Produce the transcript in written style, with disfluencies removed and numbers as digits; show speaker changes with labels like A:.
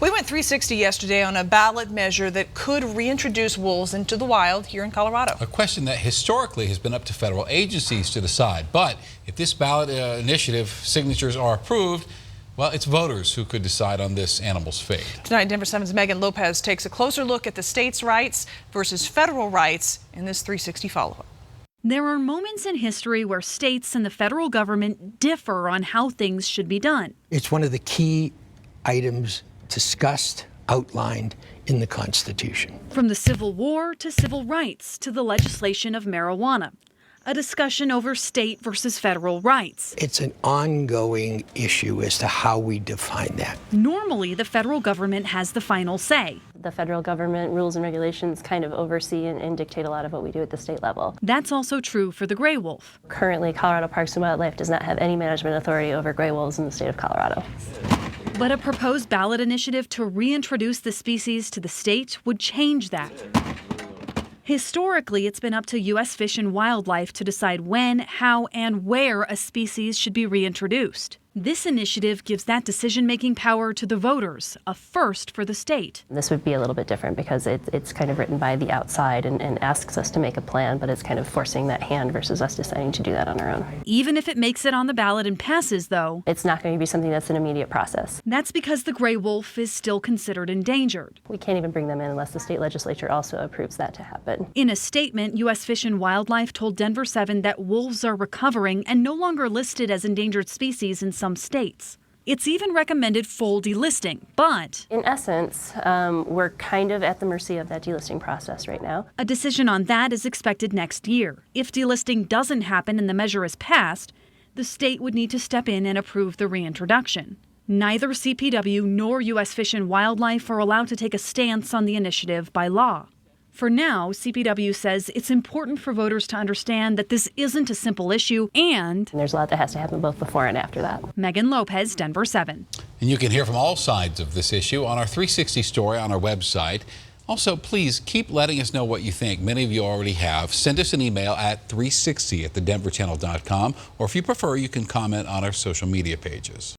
A: We went 360 yesterday on a ballot measure that could reintroduce wolves into the wild here in Colorado.
B: A question that historically has been up to federal agencies to decide. But if this ballot initiative signatures are approved, well, it's voters who could decide on this animal's fate.
A: Tonight, Denver 7's Megan Lopez takes a closer look at the state's rights versus federal rights in this 360 follow-up.
C: There are moments in history where states and the federal government differ on how things should be done.
D: It's one of the key items discussed, outlined in the Constitution.
C: From the Civil War to civil rights to the legislation of marijuana. A discussion over state versus federal rights.
D: It's an ongoing issue as to how we define that.
C: Normally, the federal government has the final say.
E: The federal government rules and regulations kind of oversee and dictate a lot of what we do at the state level.
C: That's also true for the gray wolf.
E: Currently, Colorado Parks and Wildlife does not have any management authority over gray wolves in the state of Colorado.
C: But a proposed ballot initiative to reintroduce the species to the state would change that. Historically, it's been up to U.S. Fish and Wildlife to decide when, how, and where a species should be reintroduced. This initiative gives that decision-making power to the voters, a first for the state.
E: This would be a little bit different because it's kind of written by the outside and asks us to make a plan, but it's kind of forcing that hand versus us deciding to do that on our own.
C: Even if it makes it on the ballot and passes, though,
E: it's not going to be something that's an immediate process.
C: That's because the gray wolf is still considered endangered.
E: We can't even bring them in unless the state legislature also approves that to happen.
C: In a statement, U.S. Fish and Wildlife told Denver 7 that wolves are recovering and no longer listed as endangered species in some states. It's even recommended full delisting, but
E: in essence, we're kind of at the mercy of that delisting process right now.
C: A decision on that is expected next year. If delisting doesn't happen and the measure is passed, the state would need to step in and approve the reintroduction. Neither CPW nor U.S. Fish and Wildlife are allowed to take a stance on the initiative by law. For now, CPW says it's important for voters to understand that this isn't a simple issue and
E: there's a lot that has to happen both before and after that.
C: Megan Lopez, Denver 7.
B: And you can hear from all sides of this issue on our 360 story on our website. Also, please keep letting us know what you think. Many of you already have. Send us an email at 360@thedenverchannel.com, or if you prefer, you can comment on our social media pages.